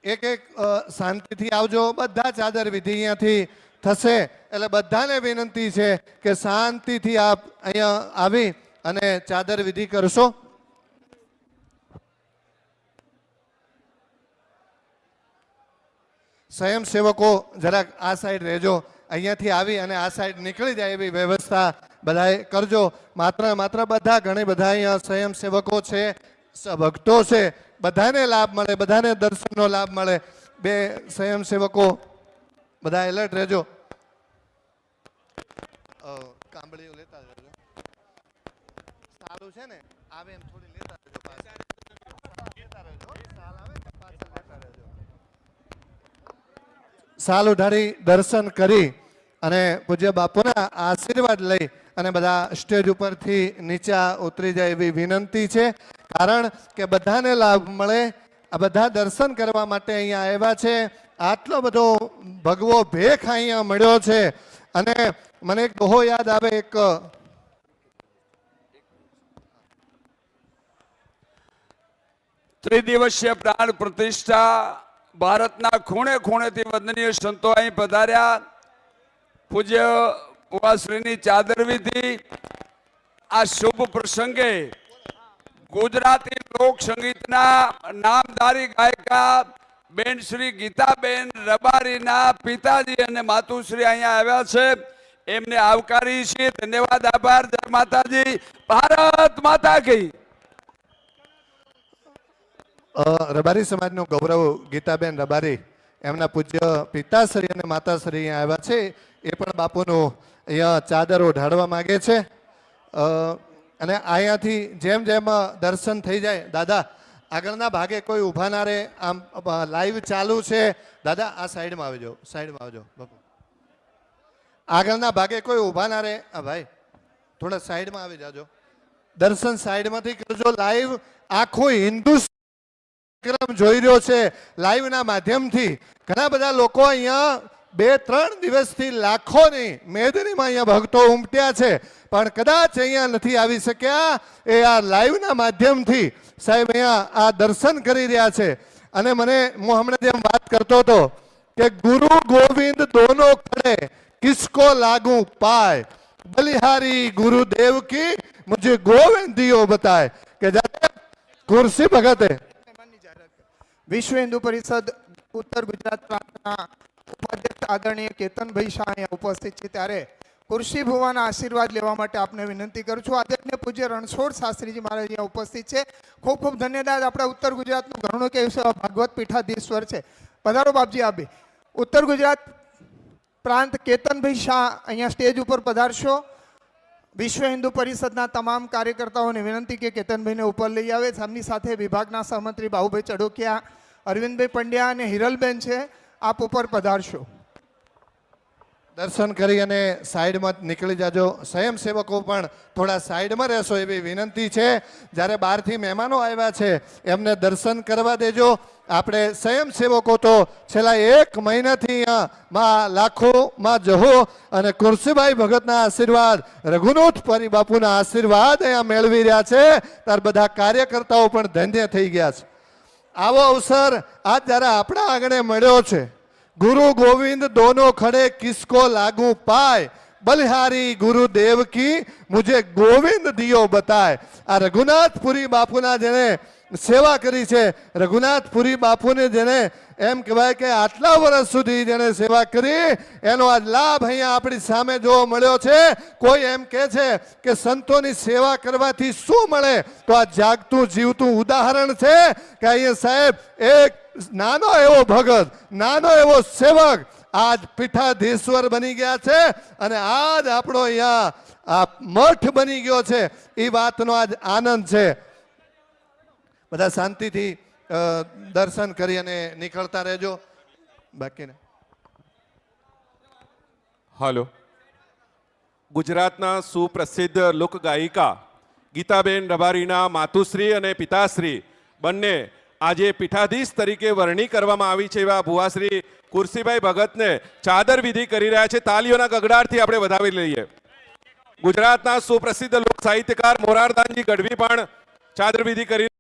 એક એક શાંતિથી આવજો. બધા ચાદર વિધિ અહીંયાથી થશે એટલે બધાને વિનંતી છે કે શાંતિથી આપ અહીંયા આવી અને ચાદર વિધિ કરશો. સ્વયંસેવકો જરાક આ સાઈડ રહેજો. અહીંયાથી આવી અને આ સાઈડ નીકળી જાય એવી વ્યવસ્થા બધાએ કરજો. માત્ર બધા ઘણી બધા અહીંયા સ્વયંસેવકો છે, ભક્તો છે, બધાને લાભ મળે, બધાને દર્શનનો લાભ મળે. બે સ્વયંસેવકો બધા એલર્ટ રહેજો. કાંબળીઓ લેતા રહેજો. સારું છે ને, આવે એમ થોડી લેતા રહેજો. સાલ ઉઢાડી દર્શન કરી અને પૂજ્ય બાપુના આશીર્વાદ લઈ અને બધા સ્ટેજ ઉપરથી નીચે ઉતરી જાય એવી વિનંતી છે. કારણ કે બધાને લાભ મળે. આ બધા દર્શન કરવા માટે અહીંયા આવ્યા છે. આટલો બધો ભગવો ભેખ અહીંયા મળ્યો છે. અને મને એક દોહો યાદ આવે, એક ત્રિદિવસીય પ્રાણ પ્રતિષ્ઠા ભારતના ખૂણે ખૂણેથી વંદનીય સંતો અહીં પધાર્યા. પૂજ્ય ભુવાશ્રીની ચાદર વિધિ. આ શુભ પ્રસંગે ગુજરાતી લોક સંગીતના નામધારી ગાયિકા બેન શ્રી ગીતાબેન રબારીના પિતાજી અને માતુશ્રી અહીંયા આવ્યા છે. એમને આવકારી છે. ધન્યવાદ, આભાર. જય માતાજી. ભારત માતા કી. રબારી સમાજનું ગૌરવ ગીતાબેન રબારી, એમના પૂજ્ય પિતાશ્રી અને માતાશ્રી અહીંયા આવ્યા છે. એ પણ બાપુનું અહીંયા ચાદરો ઢાળવા માગે છે. અને અહીંયાથી જેમ જેમ દર્શન થઈ જાય, દાદા આગળના ભાગે કોઈ ઊભા ના રહે. આમ લાઈવ ચાલુ છે. દાદા આ સાઈડમાં આવજો, સાઈડમાં આવજો બાપુ. આગળના ભાગે કોઈ ઊભા ના રહે. હા ભાઈ, થોડા સાઈડમાં આવી જાજો. દર્શન સાઈડમાંથી કરજો. લાઈવ આખું હિન્દુસ્તાન જોઈ રહ્યો છે લાઈવના માધ્યમથી. ઘણા બધા લોકો અહીંયા 2-3 દિવસથી લાખોની મેદનીમાં અહીંયા ભક્તો ઉમટ્યા છે, પણ કદાચ અહીંયા નથી આવી શક્યા. એ આ લાઈવના માધ્યમથી સાહેબ અહીંયા આ દર્શન કરી રહ્યા છે. અને મને હું હમણાં જેમ વાત કરતો હતો કે ગુરુ ગોવિંદ દોનો ખડે કિસકો લાગુ પાય, બલિહારી ગુરુદેવ કી મુझे गोविंद दियो बताए. કે કુરશી ભગતે વિશ્વ હિન્દુ પરિષદ ઉત્તર ગુજરાત પ્રાંતના ઉપાધ્યક્ષ આદરણીય કેતનભાઈ શાહ અહીંયા ઉપસ્થિત છે. ત્યારે કુરશી ભુવાના આશીર્વાદ લેવા માટે આપને વિનંતી કરું છું. આદરણીય પૂજ્ય રણછોડ શાસ્ત્રીજી મહારાજ અહીંયા ઉપસ્થિત છે. ખૂબ ખૂબ ધન્યવાદ. આપણા ઉત્તર ગુજરાતનું ઘણું કે ભાગવત પીઠાધીશ્વર છે. પધારો બાપજી. આપે ઉત્તર ગુજરાત પ્રાંત કેતનભાઈ શાહ અહીંયા સ્ટેજ ઉપર પધારશો. વિશ્વ હિન્દુ પરિષદના તમામ કાર્યકર્તાઓને વિનંતી કે કેતનભાઈને ઉપર લઈ આવે. સામની સાથે વિભાગના સહમંત્રી બાહુભાઈ ચડોકિયા, અરવિંદભાઈ પંડ્યા અને હિરલબેન છે. આપ ઉપર પધારશો. દર્શન કરી અને સાઈડમાં નીકળી જાજો. સ્વયંસેવકો પણ થોડા સાઈડમાં રહેશો એવી વિનંતી છે. જ્યારે બહારથી મહેમાનો આવ્યા છે એમને દર્શન કરવા દેજો. આપણે સ્વયંસેવકો તો છેલ્લા 1 મહિનાથી અહીંયા લાખોમાં જહો અને કુરશીભાઈ ભગતના આશીર્વાદ, રઘુનાથ પરી બાપુના આશીર્વાદ અહીંયા મેળવી રહ્યા છે. ત્યારે બધા કાર્યકર્તાઓ પણ ધન્ય થઈ ગયા છે. આવો અવસર આજ જ્યારે આપણા આંગણે મળ્યો છે. गुरु गोविंद दोनों खड़े किसको लागू पाए, बलिहारी गुरुदेव की मुझे गोविंद दियो बताए. आ रघुनाथपुरी बापूना जेने सेवा करी छे, रघुनाथपुरी बापूने जेने एम कहेवाय के आटला वर्ष सुधी जेने सेवा करी एनो आज लाभ अहींया आपणी सामे जोवा मळ्यो छे. कोई एम कहे छे के संतोनी सेवा करवाथी शुं मळे, तो आ जागतुं जीवतुं उदाहरण छे के अहींया साहेब एक नानो एवो भगत, नानो एवो सेवक आज पीठाधीश्वर बनी गया छे અને આજ આપણો અહીંયા આ મઠ બની ગયો છે. એ વાતનો આજ આનંદ છે. બધા શાંતિથી દર્શન કરી અને નીકળતા રહેજો. બાકીને હાલો. ગુજરાતના સુપ્રસિદ્ધ લોકગાયિકા ગીતાબેન રબારીના માતુશ્રી અને પિતાશ્રી બંને આજે પીઠાધીશ તરીકે વરણી કરવામાં આવી છે એવા ભુવાશ્રી કુરશીભાઈ ભગતને ચાદર વિધિ કરી રહ્યા છે. તાલીઓના ગગડાટથી આપણે વધાવી લઈએ. ગુજરાતના સુપ્રસિદ્ધ લોક સાહિત્યકાર મોરારદાનજી ગઢવી પણ ચાદર વિધિ કરી